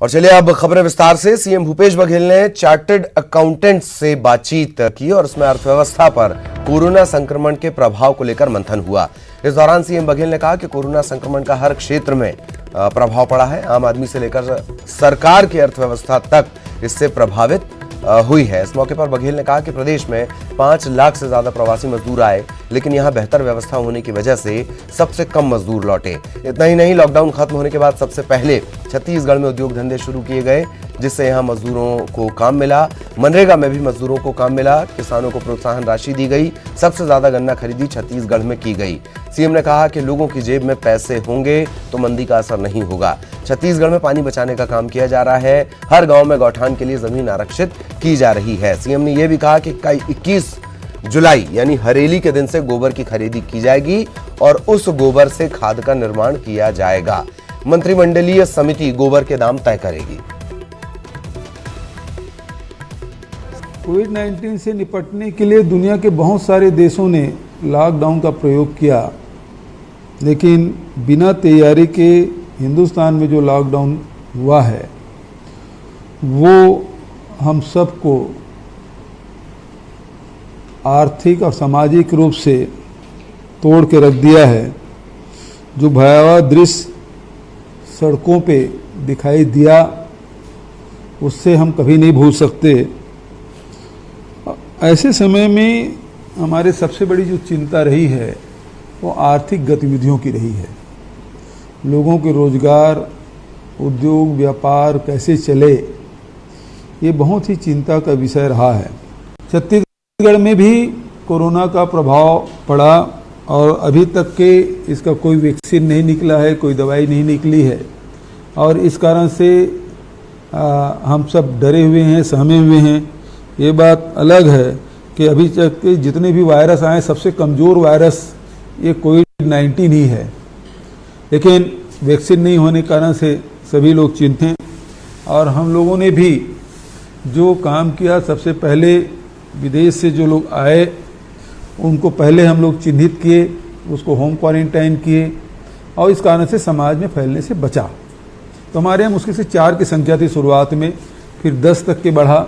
और चलिए अब खबरें विस्तार से। सीएम भूपेश बघेल ने चार्टर्ड अकाउंटेंट्स से बातचीत की और उसमें अर्थव्यवस्था पर कोरोना संक्रमण के प्रभाव को लेकर मंथन हुआ। इस दौरान सीएम बघेल ने कहा कि कोरोना संक्रमण का हर क्षेत्र में प्रभाव पड़ा है। आम आदमी से लेकर सरकार की अर्थव्यवस्था तक इससे प्रभावित हुई है। इस मौके पर बघेल ने कहा कि प्रदेश में 5 लाख से ज्यादा प्रवासी मजदूर आए, लेकिन यहां बेहतर व्यवस्था होने की वजह से सबसे कम मजदूर लौटे। इतना ही नहीं, लॉकडाउन खत्म होने के बाद सबसे पहले छत्तीसगढ़ में उद्योग धंधे शुरू किए गए, जिससे यहां मजदूरों को काम मिला। मनरेगा में भी मजदूरों को काम मिला। किसानों को प्रोत्साहन राशि दी गई। सबसे ज्यादा गन्ना खरीदी छत्तीसगढ़ में की गई। सीएम ने कहा कि लोगों की जेब में पैसे होंगे तो मंदी का असर नहीं होगा। छत्तीसगढ़ में पानी बचाने का काम किया जा रहा है। हर गांव में गौठान के लिए जमीन आरक्षित की जा रही है। सीएम ने यह भी कहा कि 21 जुलाई यानी हरेली के दिन से गोबर की खरीदी की जाएगी और उस गोबर से खाद का निर्माण किया जाएगा। मंत्रिमंडलीय समिति गोबर के दाम तय करेगी। कोविड-19 से निपटने के लिए दुनिया के बहुत सारे देशों ने लॉकडाउन का प्रयोग किया, लेकिन बिना तैयारी के हिंदुस्तान में जो लॉकडाउन हुआ है वो हम सबको आर्थिक और सामाजिक रूप से तोड़ के रख दिया है। जो भयावह दृश्य सड़कों पे दिखाई दिया उससे हम कभी नहीं भूल सकते। ऐसे समय में हमारे सबसे बड़ी जो चिंता रही है वो आर्थिक गतिविधियों की रही है। लोगों के रोजगार, उद्योग, व्यापार कैसे चले, ये बहुत ही चिंता का विषय रहा है। छत्तीसगढ़ में भी कोरोना का प्रभाव पड़ा और अभी तक के इसका कोई वैक्सीन नहीं निकला है, कोई दवाई नहीं निकली है और इस कारण से हम सब डरे हुए हैं, सहमे हुए हैं। ये बात अलग है कि अभी तक के जितने भी वायरस आए सबसे कमज़ोर वायरस ये कोविड-19 ही है, लेकिन वैक्सीन नहीं होने के कारण से सभी लोग चिंतित हैं। और हम लोगों ने भी जो काम किया, सबसे पहले विदेश से जो लोग आए उनको पहले हम लोग चिन्हित किए, उसको होम क्वारंटाइन किए और इस कारण से समाज में फैलने से बचा। तो हमारे यहाँ मुश्किल से 4 की संख्या थी शुरुआत में, फिर 10 तक के बढ़ा।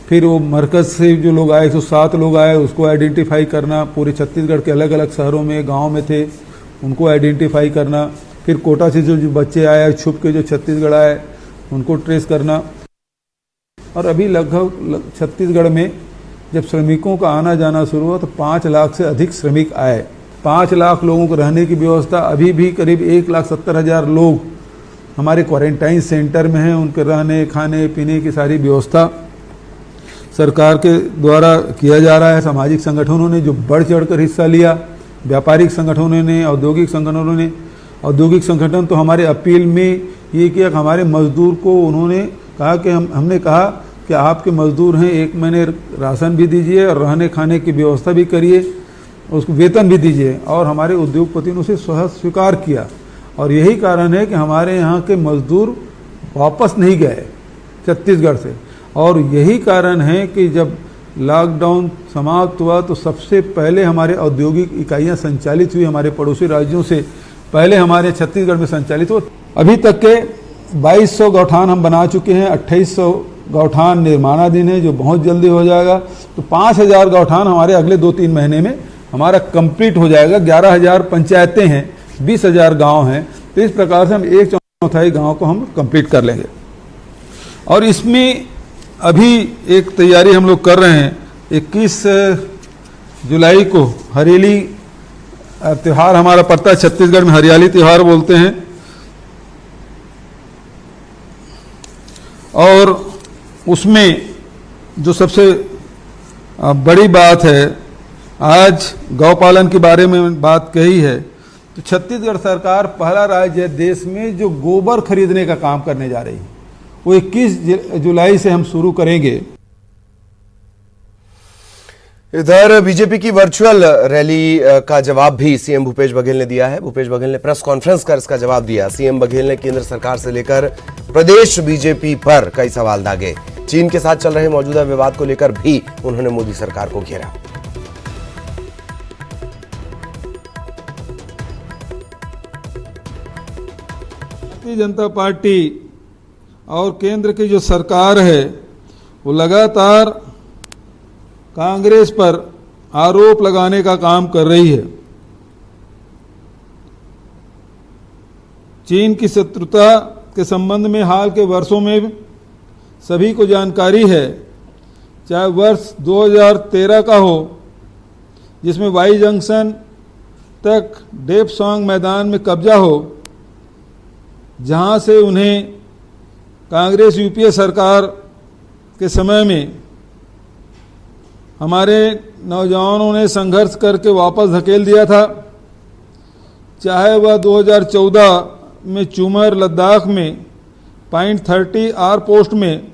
फिर वो मरकज़ से जो लोग आए 107 लोग आए, उसको आइडेंटिफाई करना, पूरे छत्तीसगढ़ के अलग अलग शहरों में, गाँव में थे, उनको आइडेंटिफाई करना। फिर कोटा से जो बच्चे आए छुप के जो छत्तीसगढ़ आए उनको ट्रेस करना। और अभी लगभग छत्तीसगढ़ में जब श्रमिकों का आना जाना शुरू हुआ तो 5 लाख से अधिक श्रमिक आए। 5 लाख लोगों को रहने की व्यवस्था, अभी भी करीब 1,70,000 लोग हमारे क्वारंटाइन सेंटर में हैं। उनके रहने, खाने, पीने की सारी व्यवस्था सरकार के द्वारा किया जा रहा है। सामाजिक संगठनों ने जो बढ़ चढ़कर हिस्सा लिया, व्यापारिक संगठनों ने, औद्योगिक संगठनों ने। औद्योगिक संगठन तो हमारे अपील में ये किया कि हमारे मजदूर को उन्होंने कहा कि हमने कहा कि आपके मजदूर हैं, 1 महीने राशन भी दीजिए और रहने खाने की व्यवस्था भी करिए, उसको वेतन भी दीजिए। और हमारे उद्योगपति ने उसे स्वीकार किया और यही कारण है कि हमारे यहाँ के मजदूर वापस नहीं गए छत्तीसगढ़ से। और यही कारण है कि जब लॉकडाउन समाप्त हुआ तो सबसे पहले हमारे औद्योगिक इकाइयाँ संचालित हुई। हमारे पड़ोसी राज्यों से पहले हमारे छत्तीसगढ़ में संचालित हुआ। अभी तक के 2200 गौठान हम बना चुके हैं। 2800 गौठान निर्माणाधीन है, जो बहुत जल्दी हो जाएगा। तो 5000 गौठान हमारे अगले 2-3 महीने में हमारा कंप्लीट हो जाएगा। 11,000 पंचायतें हैं, 20,000 गांव हैं। तो इस प्रकार से हम 1/4 गांव को हम कंप्लीट कर लेंगे। और इसमें अभी एक तैयारी हम लोग कर रहे हैं। 21 जुलाई को हरेली त्यौहार हमारा पड़ता है, छत्तीसगढ़ में हरियाली त्यौहार बोलते हैं। और उसमें जो सबसे बड़ी बात है, आज गौपालन के बारे में बात कही है, तो छत्तीसगढ़ सरकार पहला राज्य है देश में जो गोबर खरीदने का काम करने जा रही है। वो 21 जुलाई से हम शुरू करेंगे। इधर बीजेपी की वर्चुअल रैली का जवाब भी सीएम भूपेश बघेल ने दिया है। भूपेश बघेल ने प्रेस कॉन्फ्रेंस कर इसका जवाब दिया। सीएम बघेल ने केंद्र सरकार से लेकर प्रदेश बीजेपी पर कई सवाल दागे। चीन के साथ चल रहे मौजूदा विवाद को लेकर भी उन्होंने मोदी सरकार को घेरा। भारतीय जनता पार्टी और केंद्र की जो सरकार है वो लगातार कांग्रेस पर आरोप लगाने का काम कर रही है। चीन की शत्रुता के संबंध में हाल के वर्षों में सभी को जानकारी है, चाहे वर्ष 2013 का हो जिसमें वाई जंक्शन तक डेपसांग मैदान में कब्जा हो, जहां से उन्हें कांग्रेस यूपीए सरकार के समय में हमारे नौजवानों ने संघर्ष करके वापस धकेल दिया था। चाहे वह 2014 में चूमर लद्दाख में .30 आर पोस्ट में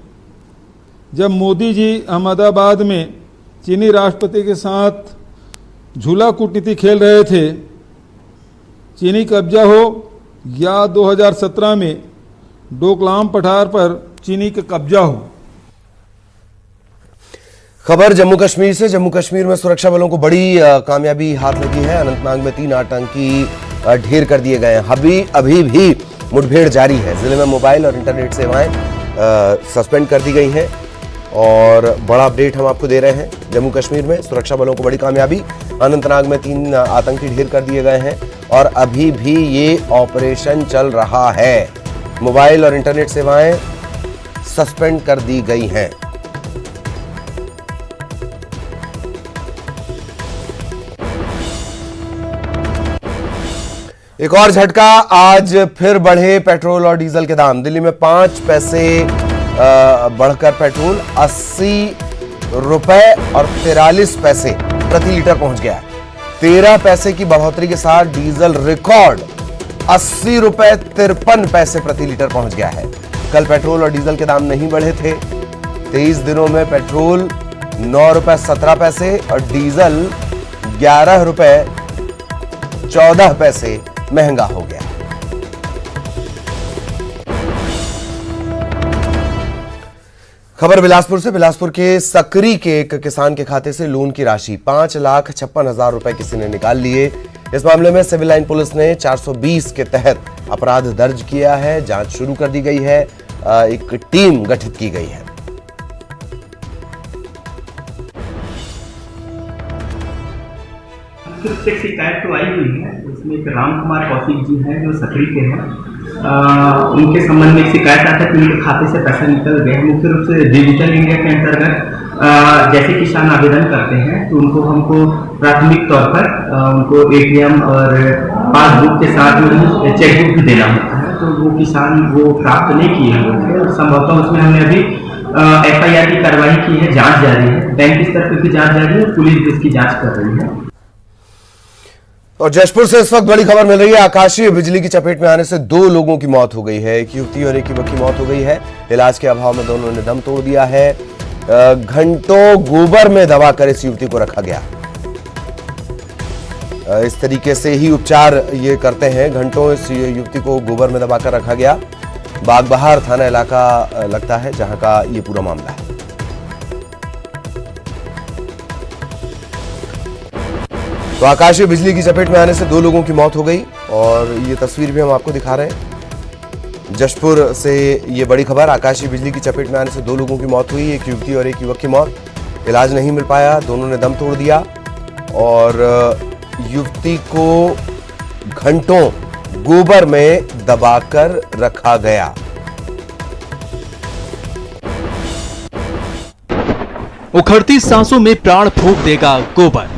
जब मोदी जी अहमदाबाद में चीनी राष्ट्रपति के साथ झूला कूटनीति खेल रहे थे, चीनी कब्जा हो, या 2017 में डोकलाम पठार पर चीनी का कब्जा हो। खबर जम्मू कश्मीर से। जम्मू कश्मीर में सुरक्षा बलों को बड़ी कामयाबी हाथ लगी है। अनंतनाग में 3 आतंकी ढेर कर दिए गए हैं। अभी भी मुठभेड़ जारी है। जिले में मोबाइल और इंटरनेट सेवाएं सस्पेंड कर दी गई हैं। और बड़ा अपडेट हम आपको दे रहे हैं। जम्मू कश्मीर में सुरक्षा बलों को बड़ी कामयाबी। अनंतनाग में 3 आतंकी ढेर कर दिए गए हैं और अभी भी ये ऑपरेशन चल रहा है। मोबाइल और इंटरनेट सेवाएं सस्पेंड कर दी गई हैं। एक और झटका, आज फिर बढ़े पेट्रोल और डीजल के दाम। दिल्ली में 5 पैसे बढ़कर पेट्रोल 80 रुपए और 43 पैसे प्रति लीटर पहुंच गया। 13 पैसे की बढ़ोतरी के साथ डीजल रिकॉर्ड 80 रुपए 53 पैसे प्रति लीटर पहुंच गया है। कल पेट्रोल और डीजल के दाम नहीं बढ़े थे। 23 दिनों में पेट्रोल 9 रुपए 17 पैसे और डीजल 11 रुपए 14 पैसे महंगा हो गया। खबर बिलासपुर से। बिलासपुर के सकरी के एक किसान के खाते से लोन की राशि 5,56,000 रुपए किसी ने निकाल लिए। इस मामले में सिविल लाइन पुलिस ने 420 के तहत अपराध दर्ज किया है। जांच शुरू कर दी गई है। एक टीम गठित की गई है। सिर्फ एक शिकायत तो आई हुई है। उसमें एक राम कुमार कौशिक जी हैं जो सकरी के हैं। उनके संबंध में एक शिकायत आता है कि उनके खाते से पैसा निकल गए। मुख्य रूप से डिजिटल इंडिया के अंतर्गत जैसे किसान आवेदन करते हैं तो हमको प्राथमिक तौर पर उनको एटीएम और पासबुक के साथ में चेकबुक भी देना होता है। तो वो किसान वो प्राप्त नहीं किए हुए थे और संभवतः उसमें हमने अभी FIR की कार्रवाई की है। जांच जारी है, बैंक स्तर पर भी जांच जारी है, पुलिस भी इसकी जांच कर रही है। और जशपुर से इस वक्त बड़ी खबर मिल रही है। आकाशीय बिजली की चपेट में आने से 2 लोगों की मौत हो गई है। एक युवती और एक युवक की मौत हो गई है। इलाज के अभाव में दोनों ने दम तोड़ दिया है। घंटों गोबर में दबाकर इस युवती को रखा गया। इस तरीके से ही उपचार ये करते हैं। घंटों इस युवती को गोबर में दबाकर रखा गया। बागबहार थाना इलाका लगता है जहां का ये पूरा मामला है। तो आकाशीय बिजली की चपेट में आने से 2 लोगों की मौत हो गई और ये तस्वीर भी हम आपको दिखा रहे हैं। जशपुर से ये बड़ी खबर। आकाशीय बिजली की चपेट में आने से 2 लोगों की मौत हुई। एक युवती और एक युवक की मौत। इलाज नहीं मिल पाया, दोनों ने दम तोड़ दिया और युवती को घंटों गोबर में दबाकर रखा गया। उखड़ती सांसों में प्राण फूंक देगा गोबर।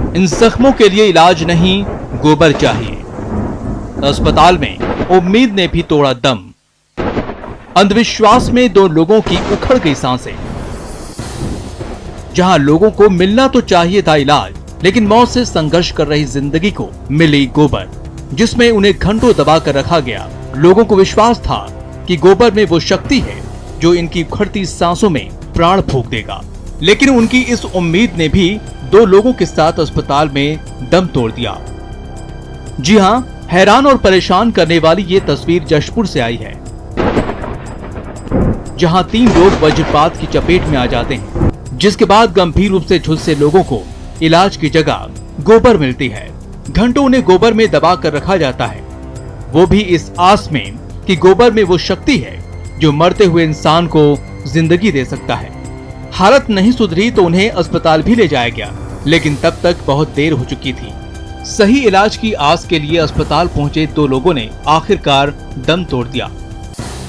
इन जख्मों के लिए इलाज नहीं, गोबर चाहिए। अस्पताल में उम्मीद ने भी तोड़ा दम। अंधविश्वास में 2 लोगों की उखड़ गई सांसें। जहां लोगों को मिलना तो चाहिए था इलाज, लेकिन मौत से संघर्ष कर रही जिंदगी को मिली गोबर, जिसमें उन्हें घंटों दबा कर रखा गया। लोगों को विश्वास था कि गोबर में वो शक्ति है जो इनकी उखड़ती सांसों में प्राण फूंक देगा, लेकिन उनकी इस उम्मीद ने भी 2 लोगों के साथ अस्पताल में दम तोड़ दिया। जी हां, हैरान और परेशान करने वाली ये तस्वीर जशपुर से आई है, जहां 3 लोग वज्रपात की चपेट में आ जाते हैं, जिसके बाद गंभीर रूप से झुलसे लोगों को इलाज की जगह गोबर मिलती है। घंटों उन्हें गोबर में दबा कर रखा जाता है, वो भी इस आस में कि गोबर में वो शक्ति है जो मरते हुए इंसान को जिंदगी दे सकता है। हालत नहीं सुधरी तो उन्हें अस्पताल भी ले जाया गया, लेकिन तब तक बहुत देर हो चुकी थी। सही इलाज की आस के लिए अस्पताल पहुंचे 2 लोगों ने आखिरकार दम तोड़ दिया।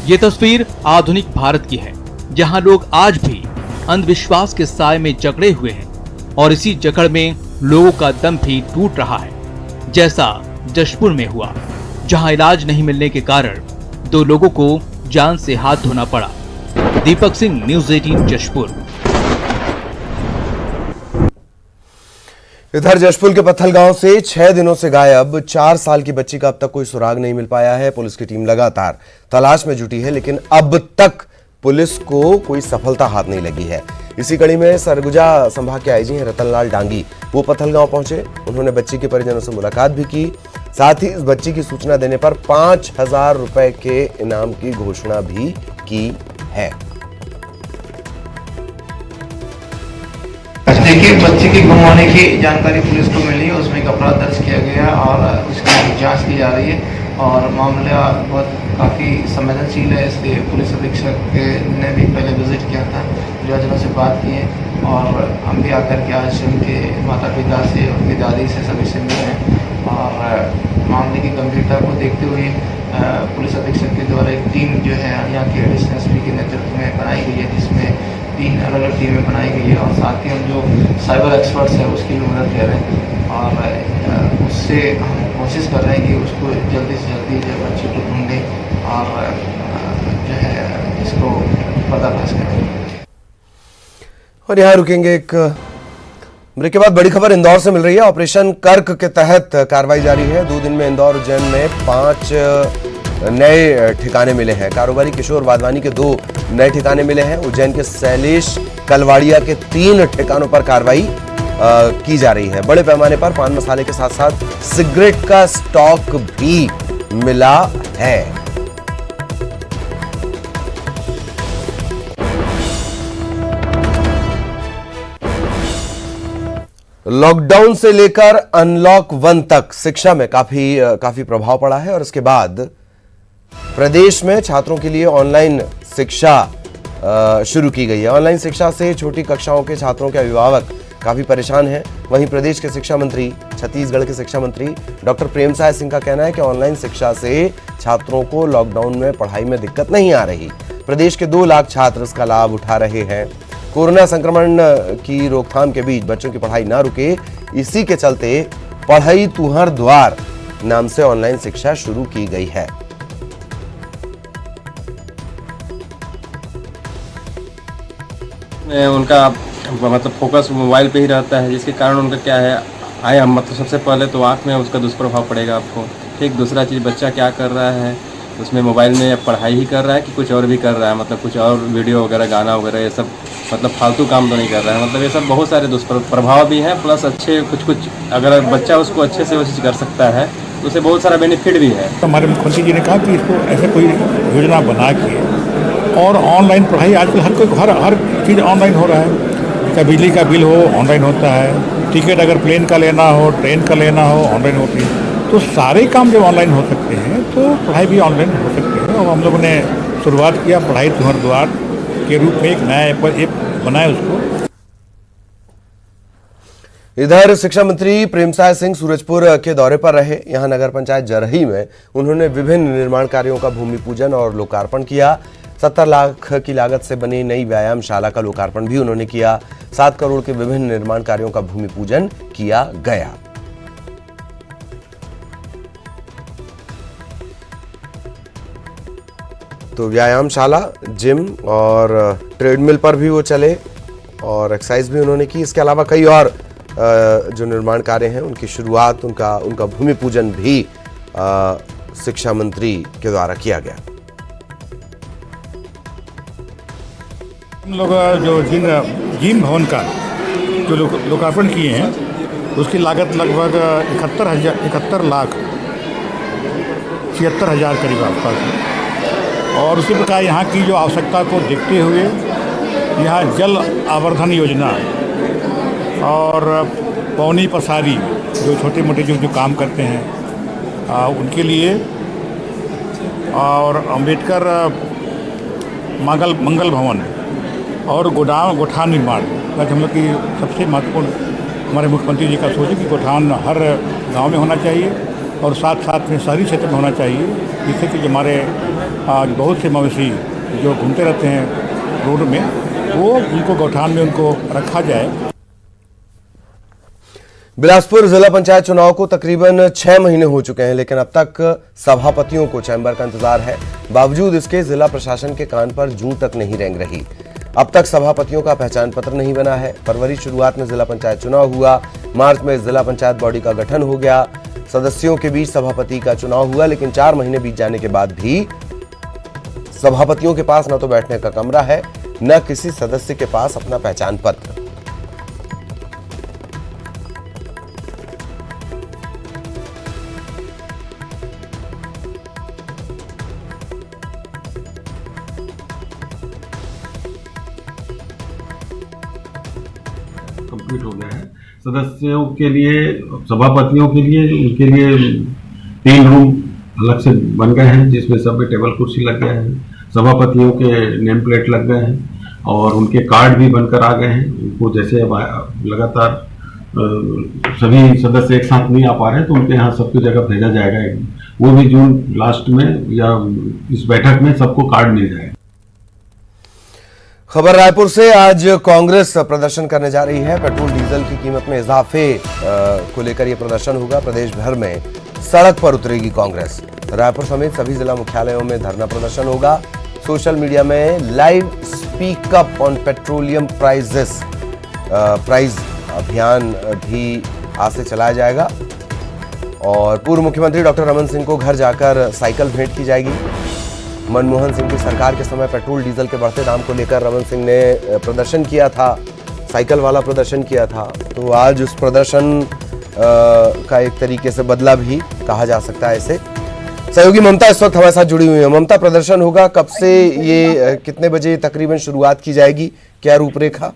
ये तस्वीर आधुनिक भारत की है, जहां लोग आज भी अंधविश्वास के साए में जकड़े हुए हैं और इसी जकड़ में लोगों का दम भी टूट रहा है, जैसा जशपुर में हुआ, जहां इलाज नहीं मिलने के कारण 2 लोगों को जान से हाथ धोना पड़ा। दीपक सिंह, न्यूज़ 18 जशपुर। इधर जशपुर के पत्थल गांव से 6 दिनों से गायब 4 साल की बच्ची का अब तक कोई सुराग नहीं मिल पाया है। पुलिस की टीम लगातार तलाश में जुटी है, लेकिन अब तक पुलिस को कोई सफलता हाथ नहीं लगी है। इसी कड़ी में सरगुजा संभाग के आईजी हैं रतनलाल डांगी, वो पत्थल गांव पहुंचे। उन्होंने बच्ची के परिजनों से मुलाकात भी की, साथ ही इस बच्ची की सूचना देने पर 5,000 रुपए के इनाम की घोषणा भी की है। देखिए, बच्चे के गुम होने की जानकारी पुलिस को मिली है, उसमें एक अपराध दर्ज किया गया और उसकी जांच की जा रही है और मामला बहुत काफ़ी संवेदनशील है, इसलिए पुलिस अधीक्षक ने भी पहले विजिट किया था, परिवारजनों से बात की है और हम भी आकर के आज उनके माता पिता से, उनकी दादी से सभी से मिले हैं और मामले की गंभीरता को देखते हुए पुलिस अधीक्षक के द्वारा एक टीम जो है यहाँ के एडिशनल एसपी के नेतृत्व में बनाई गई है, जिसमें 3 अलग-अलग टीमें बनाई गई है और साथ ही हम जो साइबर एक्सपर्ट्स हैं उसकी भी मदद ले रहे हैं और उससे हम कोशिश कर रहे हैं कि उसको जल्दी से जल्दी जो बच्चे को ढूंढें और जो है इसको पर्दाफाश करें। और यहाँ रुकेंगे एक ब्रेक के बाद बड़ी खबर इंदौर से मिल रही है। ऑपरेशन कर्क के तहत कार्रवाई जारी है। 2 दिन में इंदौर उज्जैन में 5 नए ठिकाने मिले हैं। कारोबारी किशोर वाधवानी के 2 नए ठिकाने मिले हैं। उज्जैन के शैलेश कलवाड़िया के 3 ठिकानों पर कार्रवाई की जा रही है। बड़े पैमाने पर पान मसाले के साथ साथ सिगरेट का स्टॉक भी मिला है। लॉकडाउन से लेकर अनलॉक 1 तक शिक्षा में काफी प्रभाव पड़ा है और इसके बाद प्रदेश में छात्रों के लिए ऑनलाइन शिक्षा शुरू की गई है। ऑनलाइन शिक्षा से छोटी कक्षाओं के छात्रों के अभिभावक काफी परेशान हैं। वहीं प्रदेश के शिक्षा मंत्री, छत्तीसगढ़ के शिक्षा मंत्री डॉक्टर प्रेमसाय सिंह का कहना है कि ऑनलाइन शिक्षा से छात्रों को लॉकडाउन में पढ़ाई में दिक्कत नहीं आ रही। प्रदेश के 2 लाख छात्र इसका लाभ उठा रहे हैं। कोरोना संक्रमण की रोकथाम के बीच बच्चों की पढ़ाई ना रुके, इसी के चलते पढ़ाई तुहर द्वार नाम से ऑनलाइन शिक्षा शुरू की गई है। उनका मतलब फोकस मोबाइल पे ही रहता है, जिसके कारण उनका क्या है मतलब सबसे पहले तो आँख में उसका दुष्प्रभाव पड़ेगा आपको। ठीक, दूसरा चीज़ बच्चा क्या कर रहा है उसमें मोबाइल में पढ़ाई ही कर रहा है कि कुछ और भी कर रहा है, मतलब कुछ और वीडियो वगैरह, गाना वगैरह, ये सब मतलब फालतू काम तो नहीं कर रहा है। मतलब ये सब बहुत सारे दुष्प्रभाव भी हैं, प्लस अच्छे कुछ अगर बच्चा उसको अच्छे से वो चीज़ कर सकता है तो उसे बहुत सारा बेनिफिट भी है। हमारे मुख्यमंत्री जी ने कहा कि इसको ऐसे कोई योजना बना के और ऑनलाइन पढ़ाई, आजकल हर चीज़ ऑनलाइन हो रहा है। चाहे बिजली का बिल हो ऑनलाइन होता है, टिकट अगर प्लेन का लेना हो, ट्रेन का लेना हो, ऑनलाइन होती है। तो सारे काम जब ऑनलाइन हो सकते हैं तो पढ़ाई भी ऑनलाइन हो सकती है। और हम लोगों ने शुरुआत किया पढ़ाई तुहर द्वार के रूप में, एक नया ऐप बनाया उसको। इधर शिक्षा मंत्री प्रेमसाय सिंह सूरजपुर के दौरे पर रहे। यहां नगर पंचायत जरही में उन्होंने विभिन्न निर्माण कार्यों का भूमि पूजन और लोकार्पण किया। 70 लाख की लागत से बनी नई व्यायामशाला का लोकार्पण भी उन्होंने किया। 7 करोड़ के विभिन्न निर्माण कार्यों का भूमि पूजन किया गया। तो व्यायामशाला, जिम और ट्रेडमिल पर भी वो चले और एक्सरसाइज भी उन्होंने की। इसके अलावा कई और जो निर्माण कार्य हैं उनकी शुरुआत, उनका भूमि पूजन भी शिक्षा मंत्री के द्वारा किया गया। हम लोग जो जिम भवन का जो लोकार्पण किए हैं उसकी लागत लगभग 71,76,000 करीब आसपास है। और उसी प्रकार यहाँ की जो आवश्यकता को देखते हुए यहाँ जल आवर्धन योजना और पौनी पसारी जो छोटे मोटे जो काम करते हैं उनके लिए, और अम्बेडकर मंगल भवन और गोठान निर्माण। आज हम लोग की सबसे महत्वपूर्ण हमारे मुख्यमंत्री जी का सोच है कि गोठान हर गांव में होना चाहिए और साथ साथ में शहरी क्षेत्र में होना चाहिए, जिससे कि हमारे आज बहुत से मवेशी जो घूमते रहते हैं रोड में, वो उनको गोठान में उनको रखा जाए। बिलासपुर जिला पंचायत चुनाव को तकरीबन 6 महीने हो चुके हैं, लेकिन अब तक सभापतियों को चैम्बर का इंतजार है। बावजूद इसके जिला प्रशासन के कान पर जूं तक नहीं रेंग रही। अब तक सभापतियों का पहचान पत्र नहीं बना है। फरवरी शुरुआत में जिला पंचायत चुनाव हुआ, मार्च में जिला पंचायत बॉडी का गठन हो गया, सदस्यों के बीच सभापति का चुनाव हुआ, लेकिन 4 महीने बीत जाने के बाद भी सभापतियों के पास न तो बैठने का कमरा है, न किसी सदस्य के पास अपना पहचान पत्र। कंप्लीट हो गया है। सदस्यों के लिए, सभापतियों के लिए, उनके लिए 3 रूम अलग से बन गए हैं, जिसमें सब में टेबल कुर्सी लग गए हैं। सभापतियों के नेम प्लेट लग गए हैं और उनके कार्ड भी बनकर आ गए हैं। उनको जैसे अब लगातार सभी सदस्य एक साथ नहीं आ पा रहे हैं, तो उनके यहाँ सबकी जगह भेजा जाएगा। वो भी जून लास्ट में या इस बैठक में सबको कार्ड मिल जाएगा। खबर रायपुर से, आज कांग्रेस प्रदर्शन करने जा रही है। पेट्रोल डीजल की कीमत में इजाफे को लेकर यह प्रदर्शन होगा। प्रदेश भर में सड़क पर उतरेगी कांग्रेस। रायपुर समेत सभी जिला मुख्यालयों में धरना प्रदर्शन होगा। सोशल मीडिया में live speak up on petroleum price अभियान भी आज से चलाया जाएगा और पूर्व मुख्यमंत्री डॉक्टर रमन सिंह को घर जाकर साइकिल भेंट की जाएगी। मनमोहन सिंह की सरकार के समय पेट्रोल डीजल के बढ़ते दाम को लेकर रमन सिंह ने प्रदर्शन किया था, साइकिल वाला प्रदर्शन किया था। तो आज उस प्रदर्शन का एक तरीके से बदला भी कहा जा सकता है इसे। सहयोगी ममता इस वक्त हमारे साथ जुड़ी हुई है। ममता, प्रदर्शन होगा कब से, ये कितने बजे तकरीबन शुरुआत की जाएगी, क्या रूपरेखा?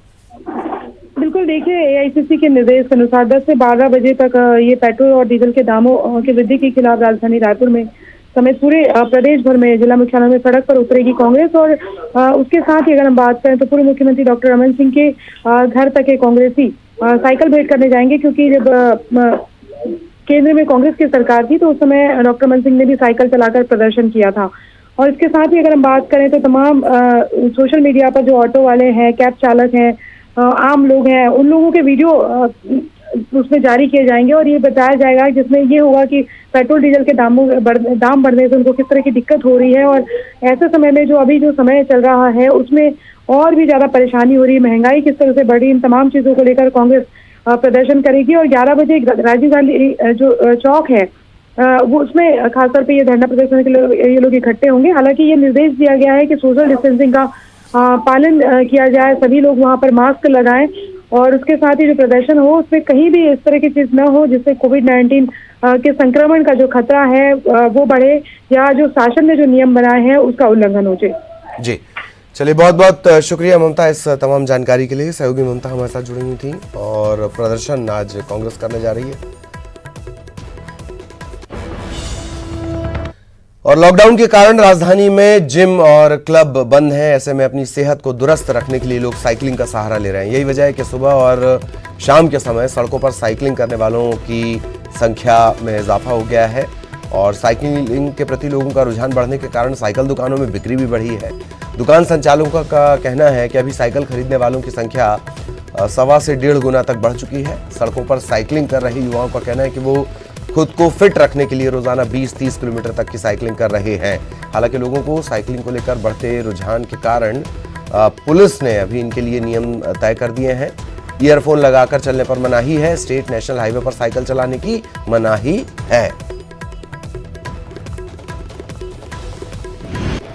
बिल्कुल, देखिए एआईसीसी के निर्देश के अनुसार 10 से 12 बजे तक ये पेट्रोल और डीजल के दामों की वृद्धि के खिलाफ राजधानी रायपुर में समेत पूरे प्रदेश भर में जिला मुख्यालयों में सड़क पर उतरेगी कांग्रेस। और उसके साथ ही अगर हम बात करें तो पूर्व मुख्यमंत्री डॉक्टर रमन सिंह के घर तक के कांग्रेसी साइकिल भेंट करने जाएंगे, क्योंकि जब केंद्र में कांग्रेस की सरकार थी तो उस समय डॉक्टर रमन सिंह ने भी साइकिल चलाकर प्रदर्शन किया था। और इसके साथ ही अगर हम बात करें तो तमाम सोशल मीडिया पर जो ऑटो वाले हैं, कैब चालक हैं, आम लोग हैं, उन लोगों के वीडियो उसमें जारी किए जाएंगे और ये बताया जाएगा, जिसमें ये होगा कि पेट्रोल डीजल के दाम बढ़ने से उनको किस तरह की दिक्कत हो रही है और ऐसे समय में जो अभी जो समय चल रहा है उसमें और भी ज्यादा परेशानी हो रही है, महंगाई किस तरह से बढ़ रही है, इन तमाम चीजों को लेकर कांग्रेस प्रदर्शन करेगी। और 11 बजे राजीव गांधी जो चौक है वो उसमें खासतौर पे ये धरना प्रदर्शन के लिए ये लोग इकट्ठे होंगे। हालांकि ये निर्देश दिया गया है कि सोशल डिस्टेंसिंग का पालन किया जाए, सभी लोग वहां पर मास्क लगाएं और उसके साथ ही जो प्रदर्शन हो उसमें कहीं भी इस तरह की चीज न हो जिससे कोविड-19 के संक्रमण का जो खतरा है वो बढ़े या जो शासन ने जो नियम बनाए हैं उसका उल्लंघन हो जाए। जी, चलिए, बहुत बहुत शुक्रिया ममता इस तमाम जानकारी के लिए। सहयोगी ममता हमारे साथ जुड़ी हुई थी और प्रदर्शन आज कांग्रेस करने जा रही है। और लॉकडाउन के कारण राजधानी में जिम और क्लब बंद हैं। ऐसे में अपनी सेहत को दुरुस्त रखने के लिए लोग साइकिलिंग का सहारा ले रहे हैं। यही वजह है कि सुबह और शाम के समय सड़कों पर साइकिलिंग करने वालों की संख्या में इजाफा हो गया है और साइकिलिंग के प्रति लोगों का रुझान बढ़ने के कारण साइकिल दुकानों में बिक्री भी बढ़ी है। दुकान संचालकों का कहना है कि अभी साइकिल खरीदने वालों की संख्या 1.25 से 1.5 गुना तक बढ़ चुकी है। सड़कों पर साइकिलिंग कर रहे युवाओं का कहना है कि वो खुद को फिट रखने के लिए रोजाना 20-30 किलोमीटर तक की साइकिलिंग कर रहे हैं। हालांकि लोगों को साइकिलिंग को लेकर बढ़ते रुझान के कारण पुलिस ने अभी इनके लिए नियम तय कर दिए हैं। ईयरफोन लगाकर चलने पर मनाही है। स्टेट नेशनल हाईवे पर साइकिल चलाने की मनाही है।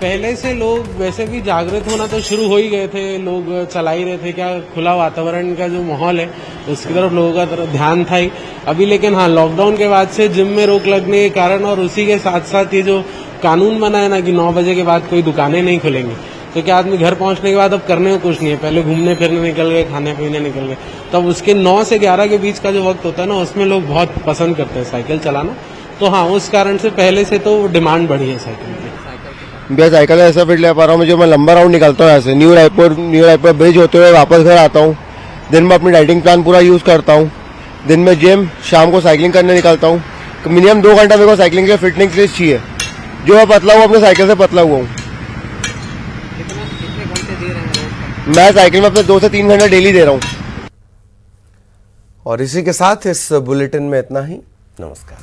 पहले से लोग वैसे भी जागृत होना तो शुरू हो ही गए थे, लोग चला ही रहे थे, क्या खुला वातावरण का जो माहौल है उसकी तरफ लोगों का ध्यान था ही अभी। लेकिन हाँ, लॉकडाउन के बाद से जिम में रोक लगने के कारण और उसी के साथ साथ ये जो कानून बना है ना कि 9 बजे के बाद कोई दुकानें नहीं खुलेंगी, तो क्या आदमी घर पहुंचने के बाद अब करने को कुछ नहीं है, पहले घूमने फिरने निकल गए, खाने पीने निकल गए, तब उसके 9 से 11 के बीच का जो वक्त होता है ना उसमें लोग बहुत पसंद करते हैं साइकिल चलाना। तो हाँ, उस कारण से पहले से तो डिमांड बढ़ी है साइकिल की। मैं साइकिल ऐसा फिट ले पा रहा हूँ, जो मैं लंबा राउंड निकलता हूँ ऐसे न्यू रायपुर ब्रिज होते हुए वापस घर आता हूँ। दिन में अपनी डाइटिंग प्लान पूरा यूज़ करता हूँ। दिन में जिम, शाम को साइकिलिंग करने निकलता हूँ। मिनिमम 2 घंटा मेरे को साइकिलिंग के लिए फिटनेस के लिए चाहिए। जो मैं पतला हूँ अपने साइकिल से पतला हुआ हूँ। मैं साइकिल में अपने 2 से 3 घंटे डेली दे रहा हूँ। और इसी के साथ इस बुलेटिन में इतना ही। नमस्कार।